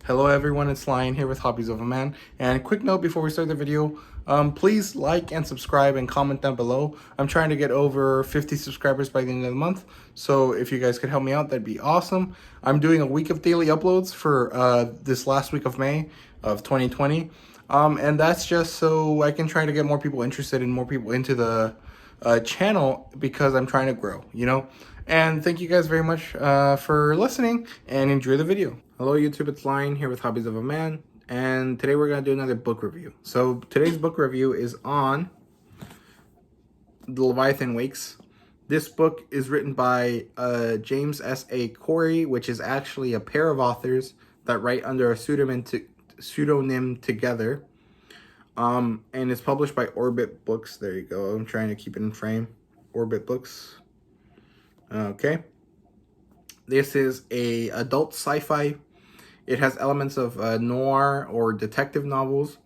Hello everyone, it's Lion here with Hobbies of a Man. And quick note before we start the video, please like and subscribe and comment down below. I'm trying to get over 50 subscribers by the end of the month, so if you guys could help me out, that'd be awesome. I'm doing a week of daily uploads for this last week of May of 2020, and that's just so I can try to get more people interested and more people into the channel because I'm trying to grow, you know? And thank you guys very much for listening and enjoy the video. Hello YouTube, it's Lion here with Hobbies of a Man, and today we're going to do another book review. So today's book review is on The Leviathan Wakes. This book is written by James S.A. Corey, which is actually a pair of authors that write under a pseudonym together. And it's published by Orbit Books. There you go. I'm trying to keep it in frame. Orbit Books. Okay. This is a adult sci-fi. It has elements of noir or detective novels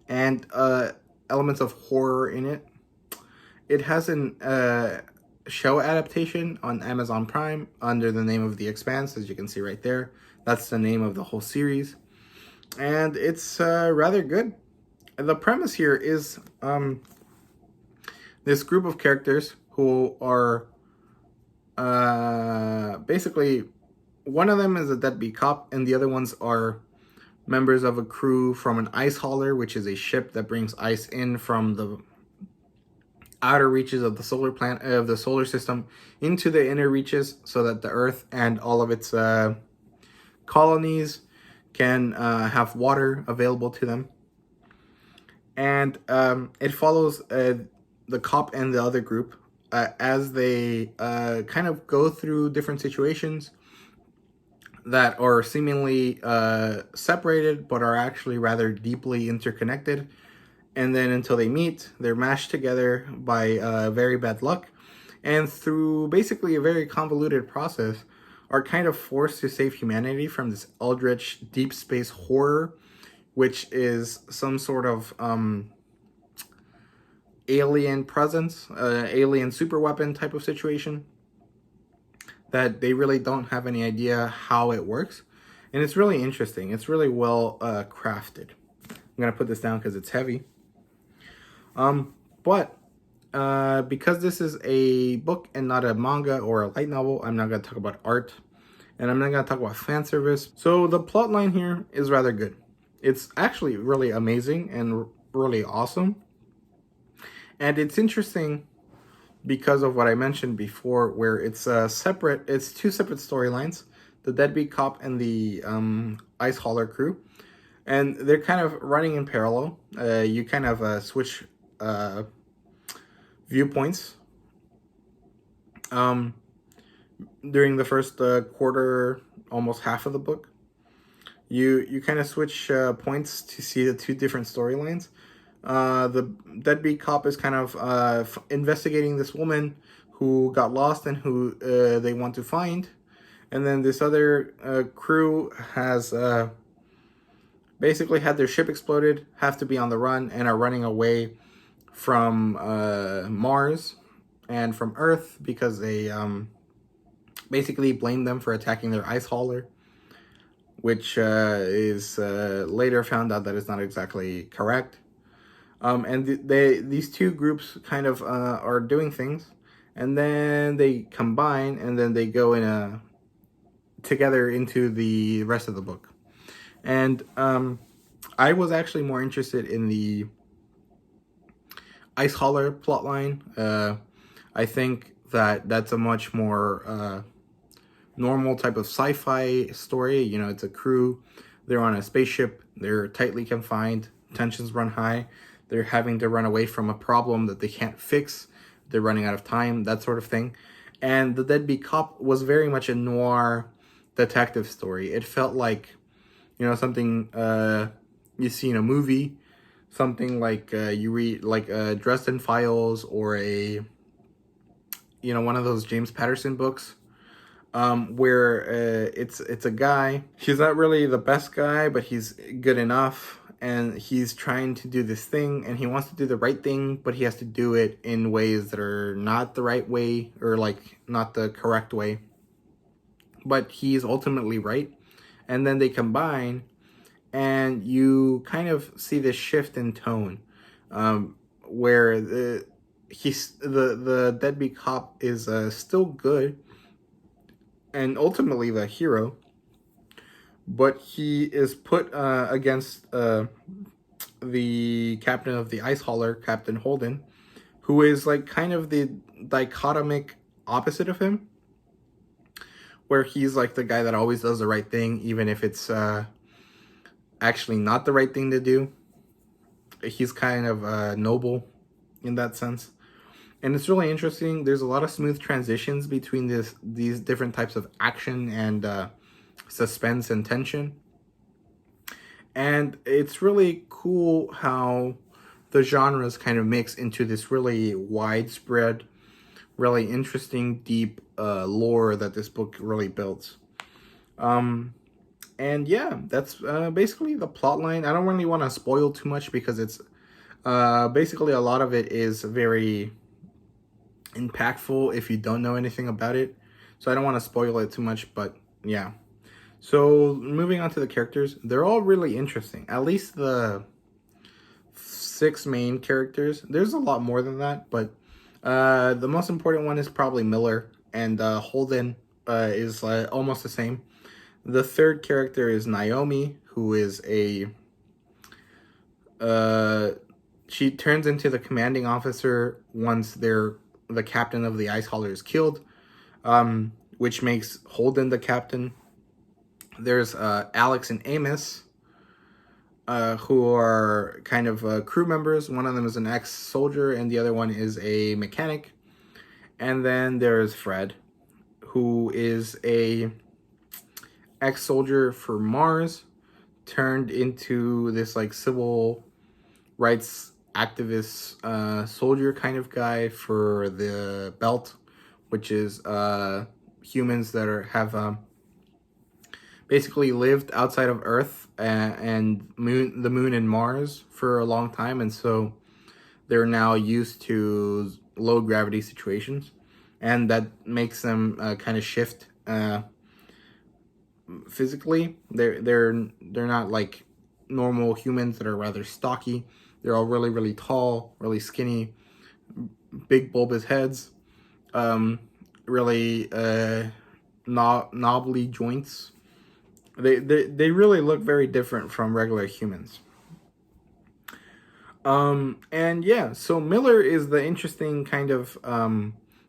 and elements of horror in it. It has an show adaptation on Amazon Prime under the name of The Expanse, as you can see right there. That's the name of the whole series. And it's rather good. The premise here is this group of characters who are basically, one of them is a deadbeat cop, and the other ones are members of a crew from an ice hauler, which is a ship that brings ice in from the outer reaches of the solar system into the inner reaches, so that the Earth and all of its colonies can have water available to them. And it follows the cop and the other group as they kind of go through different situations that are seemingly separated, but are actually rather deeply interconnected. And then until they meet, they're mashed together by very bad luck. And through basically a very convoluted process, are kind of forced to save humanity from this eldritch deep space horror, which is some sort of alien presence, alien super weapon type of situation that they really don't have any idea how it works. And it's really interesting. It's really well crafted. I'm gonna put this down because it's heavy. But because this is a book and not a manga or a light novel, I'm not gonna talk about art, and I'm not gonna talk about fan service. So the plot line here is rather good. It's actually really amazing and really awesome. And it's interesting because of what I mentioned before, where it's two separate storylines, the deadbeat cop and the ice hauler crew. And they're kind of running in parallel. You kind of switch viewpoints during the first quarter, almost half of the book. You kind of switch points to see the two different storylines. The deadbeat cop is kind of investigating this woman who got lost and who they want to find. And then this other crew has basically had their ship exploded, have to be on the run, and are running away from Mars and from Earth because they basically blame them for attacking their ice hauler, which is later found out that it's not exactly correct. And these two groups kind of are doing things, and then they combine, and then they go in together into the rest of the book. And I was actually more interested in the ice hauler plotline. I think that that's a much more normal type of sci-fi story. You know, it's a crew, they're on a spaceship, they're tightly confined, tensions run high. They're having to run away from a problem that they can't fix. They're running out of time, that sort of thing. And the deadbeat cop was very much a noir detective story. It felt like, you know, something you see in a movie, something like you read, like Dresden Files, or a, you know, one of those James Patterson books, where it's a guy. He's not really the best guy, but he's good enough. And he's trying to do this thing, and he wants to do the right thing, but he has to do it in ways that are not the right way, or like not the correct way. But he's ultimately right. And then they combine, and you kind of see this shift in tone, where the deadbeat cop is still good and ultimately the hero, but he is put against the captain of the ice hauler, Captain Holden, who is like kind of the dichotomic opposite of him, where he's like the guy that always does the right thing, even if it's actually not the right thing to do. He's kind of noble in that sense. And it's really interesting. There's a lot of smooth transitions between these different types of action and suspense and tension. And it's really cool how the genres kind of mix into this really widespread, really interesting, deep lore that this book really builds. And yeah, that's basically the plot line. I don't really want to spoil too much because it's basically a lot of it is very impactful if you don't know anything about it. So I don't want to spoil it too much, but yeah. So moving on to the characters, they're all really interesting. At least the 6 main characters. There's a lot more than that, but the most important one is probably Miller, and Holden is almost the same. The third character is Naomi, who is she turns into the commanding officer once the captain of the ice hauler is killed, which makes Holden the captain. There's Alex and Amos, who are kind of crew members. One of them is an ex-soldier, and the other one is a mechanic. And then there's Fred, who is a ex-soldier for Mars, turned into this like civil rights activist soldier kind of guy for the Belt, which is humans that have basically lived outside of Earth and the moon and Mars for a long time, and so they're now used to low gravity situations, and that makes them kind of shift physically. They're not like normal humans that are rather stocky. They're all really, really tall, really skinny, big bulbous heads, really knobbly joints. They really look very different from regular humans. And yeah, so Miller is the interesting kind of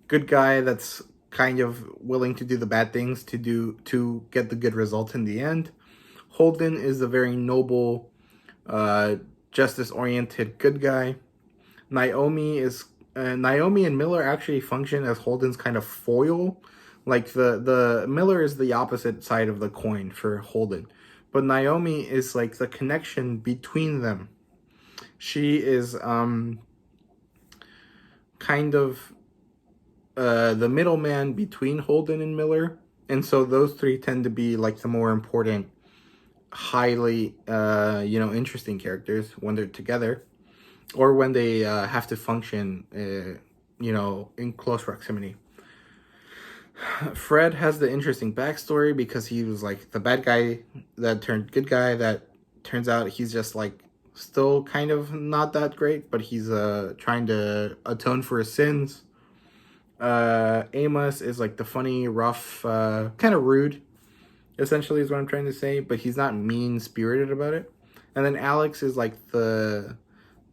good guy that's kind of willing to do the bad things to get the good result in the end. Holden is the very noble, justice-oriented good guy. Naomi and Miller actually function as Holden's kind of foil. Like the Miller is the opposite side of the coin for Holden, but Naomi is like the connection between them. She is kind of the middleman between Holden and Miller, and so those three tend to be like the more important, highly interesting characters when they're together, or when they have to function in close proximity. Fred has the interesting backstory because he was like the bad guy that turned good guy, that turns out he's just like still kind of not that great, but he's trying to atone for his sins. Amos is like the funny, rough, kind of rude, essentially is what I'm trying to say, but he's not mean-spirited about it. And then Alex is like the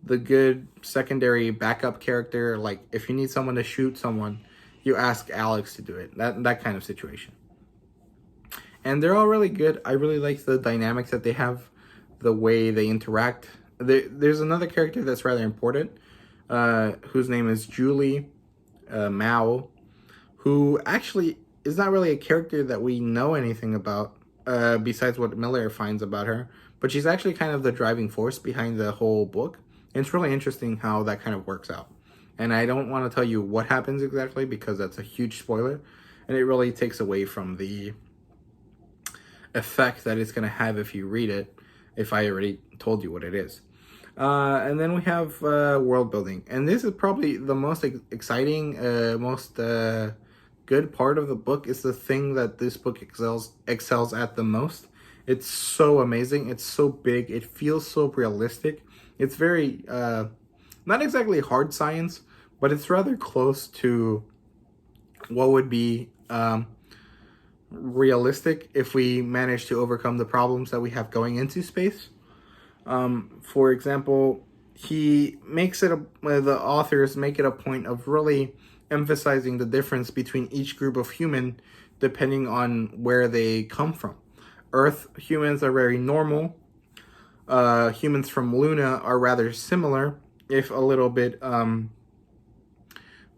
good secondary backup character. Like if you need someone to shoot someone, you ask Alex to do it. That kind of situation. And they're all really good. I really like the dynamics that they have, the way they interact. There's another character that's rather important, whose name is Julie Mao, who actually is not really a character that we know anything about, besides what Miller finds about her. But she's actually kind of the driving force behind the whole book. And it's really interesting how that kind of works out. And I don't want to tell you what happens exactly because that's a huge spoiler. And it really takes away from the effect that it's going to have if you read it, if I already told you what it is. And then we have world building. And this is probably the most exciting, most good part of the book. Is the thing that this book excels at the most. It's so amazing. It's so big. It feels so realistic. It's very, not exactly hard science, but it's rather close to what would be realistic if we manage to overcome the problems that we have going into space. For example, the authors make it a point of really emphasizing the difference between each group of human depending on where they come from. Earth humans are very normal. Humans from Luna are rather similar, if a little bit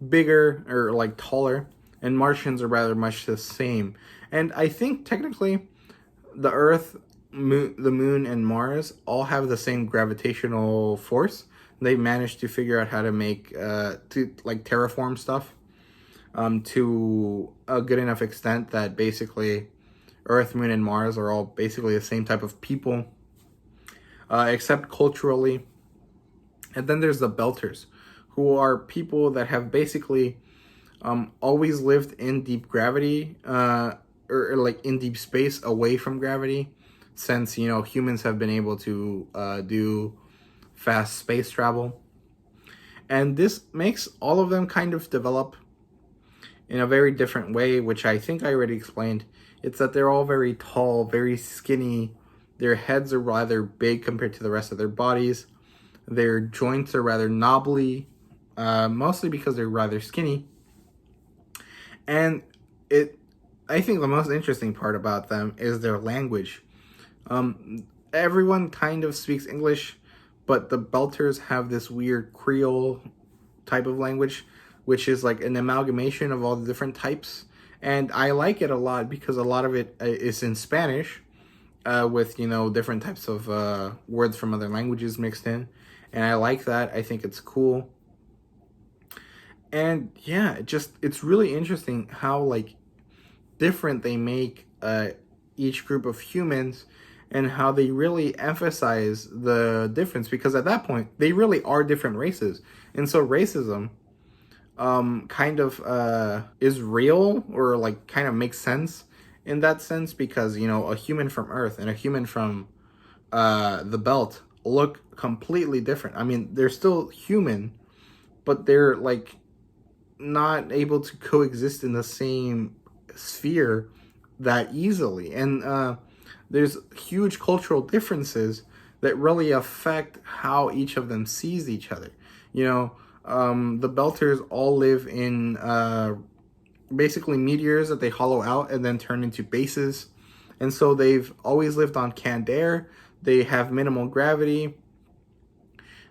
bigger or like taller, and Martians are rather much the same. And I think technically the Earth, the Moon, and Mars all have the same gravitational force. They managed to figure out how to make to like terraform stuff to a good enough extent that basically Earth, Moon, and Mars are all basically the same type of people, except culturally. And then there's the Belters, who are people that have basically always lived in deep gravity, or like in deep space away from gravity, since, you know, humans have been able to do fast space travel. And this makes all of them kind of develop in a very different way, which I think I already explained. It's that they're all very tall, very skinny. Their heads are rather big compared to the rest of their bodies. Their joints are rather knobbly, mostly because they're rather skinny. And I think the most interesting part about them is their language. Everyone kind of speaks English, but the Belters have this weird Creole type of language, which is like an amalgamation of all the different types. And I like it a lot because a lot of it is in Spanish, with, you know, different types of words from other languages mixed in. And I like that. I think it's cool. And yeah, it's really interesting how like different they make each group of humans, and how they really emphasize the difference, because at that point they really are different races. And so racism kind of is real, or like kind of makes sense in that sense, because, you know, a human from Earth and a human from the Belt look completely different. I mean, they're still human, but they're like not able to coexist in the same sphere that easily. And there's huge cultural differences that really affect how each of them sees each other. You know, the Belters all live in basically meteors that they hollow out and then turn into bases. And so they've always lived on canned air. They have minimal gravity.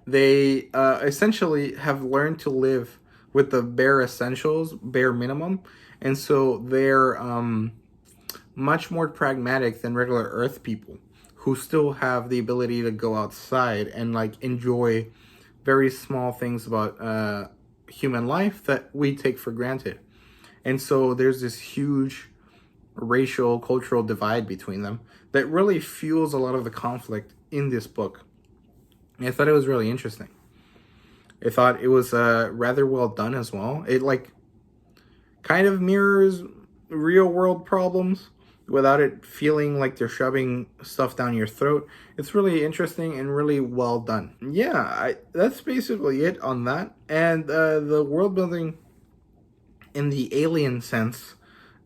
They essentially have learned to live with the bare essentials, bare minimum. And so they're much more pragmatic than regular Earth people, who still have the ability to go outside and like enjoy very small things about human life that we take for granted. And so there's this huge racial, cultural divide between them that really fuels a lot of the conflict in this book. And I thought it was really interesting. I thought it was rather well done as well. It like kind of mirrors real world problems without it feeling like they're shoving stuff down your throat. It's really interesting and really well done. Yeah, that's basically it on that. And the world building in the alien sense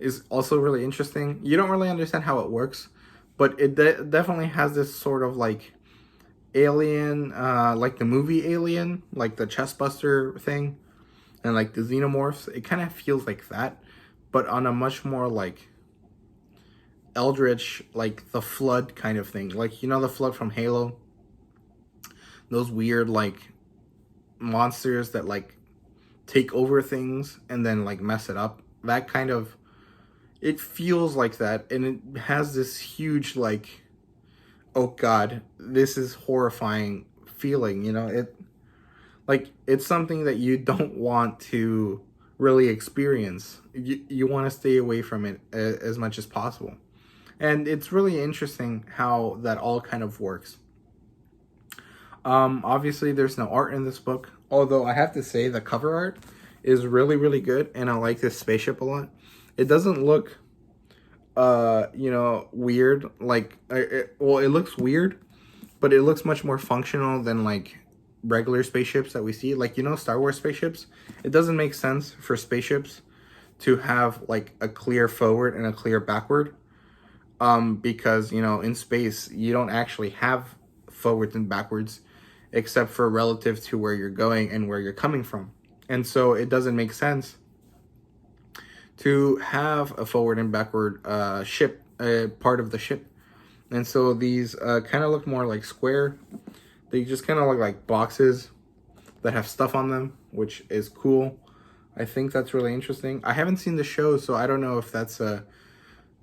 is also really interesting. You don't really understand how it works, but it definitely has this sort of like Alien, like the movie Alien, like the chestbuster thing, and like the xenomorphs. It kind of feels like that, but on a much more like eldritch, like the Flood kind of thing. Like, you know, the Flood from Halo, those weird like monsters that like take over things and then like mess it up. That kind of, it feels like that. And it has this huge like, oh god, this is horrifying feeling, you know. It's something that you don't want to really experience. You want to stay away from it as much as possible. And it's really interesting how that all kind of works. Obviously there's no art in this book, although I have to say the cover art is really, really good, and I like this spaceship a lot. It doesn't look you know, weird. Like, well, it looks weird, but it looks much more functional than like regular spaceships that we see. Like, you know, Star Wars spaceships. It doesn't make sense for spaceships to have like a clear forward and a clear backward. Because, you know, in space, you don't actually have forwards and backwards except for relative to where you're going and where you're coming from. And so it doesn't make sense to have a forward and backward ship, part of the ship. And so these kind of look more like square. They just kind of look like boxes that have stuff on them, which is cool. I think that's really interesting. I haven't seen the show, so I don't know if that's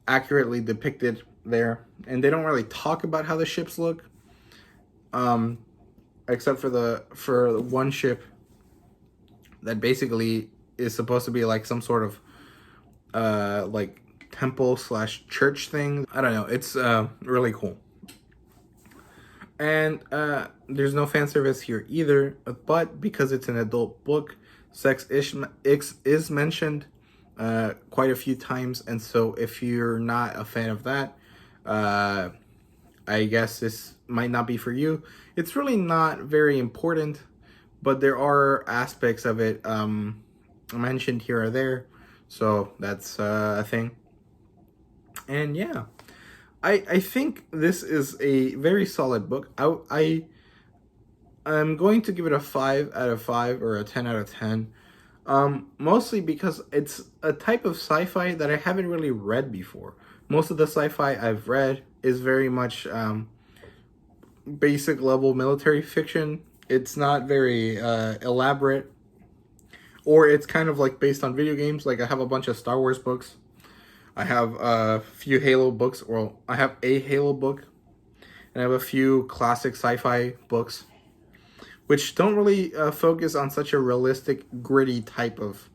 accurately depicted there. And they don't really talk about how the ships look, except for one ship that basically is supposed to be like some sort of like temple / church thing. I don't know. It's really cool. And there's no fan service here either, but because it's an adult book, sex is mentioned quite a few times, and so if you're not a fan of that, I guess this might not be for you. It's really not very important, but there are aspects of it mentioned here or there, so that's a thing. And yeah, I think this is a very solid book. I'm going to give it a 5 out of 5 or a 10 out of 10. Mostly because it's a type of sci-fi that I haven't really read before. Most of the sci-fi I've read is very much basic level military fiction. It's not very elaborate, or it's kind of like based on video games. Like I have a bunch of Star Wars books. I have a few Halo books. Well, I have a Halo book, and I have a few classic sci-fi books, which don't really focus on such a realistic, gritty type of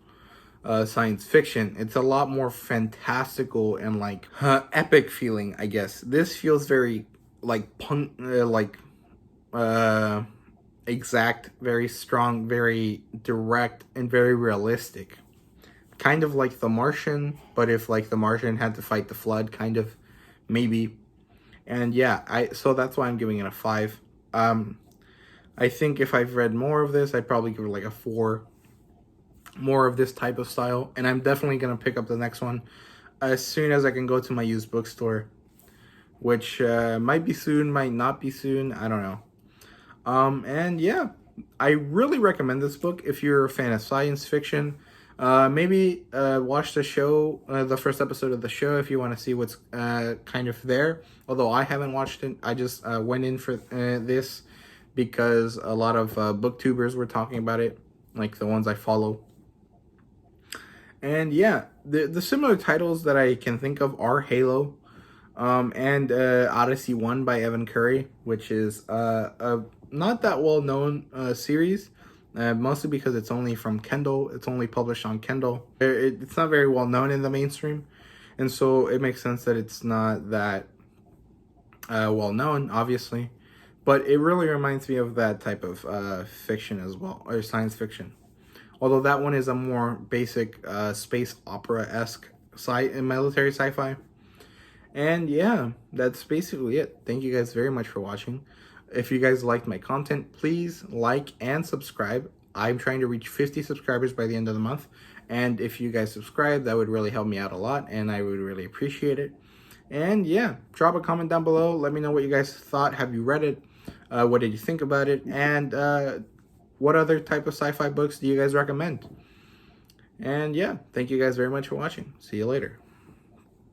science fiction. It's a lot more fantastical and like epic feeling, I guess. This feels very like exact, very strong, very direct, and very realistic. Kind of like The Martian, but if like The Martian had to fight the Flood, kind of, maybe. And yeah, so that's why I'm giving it a 5. I think if I've read more of this, I'd probably give it like a 4. More of this type of style. And I'm definitely going to pick up the next one as soon as I can go to my used bookstore, which might be soon, might not be soon. I don't know. And yeah, I really recommend this book if you're a fan of science fiction. Maybe watch the show, the first episode of the show, if you want to see what's kind of there. Although I haven't watched it. I just went in for this because a lot of booktubers were talking about it, like the ones I follow. And yeah, the similar titles that I can think of are Halo and Odyssey 1 by Evan Curry, which is a not that well-known series, mostly because it's only from Kindle. It's only published on Kindle. It's not very well-known in the mainstream, and so it makes sense that it's not that well-known, obviously. But it really reminds me of that type of fiction as well, or science fiction. Although that one is a more basic space opera-esque military sci-fi. And yeah, that's basically it. Thank you guys very much for watching. If you guys liked my content, please like and subscribe. I'm trying to reach 50 subscribers by the end of the month. And if you guys subscribe, that would really help me out a lot, and I would really appreciate it. And yeah, drop a comment down below. Let me know what you guys thought. Have you read it? What did you think about it? And what other type of sci-fi books do you guys recommend? And yeah, thank you guys very much for watching. See you later.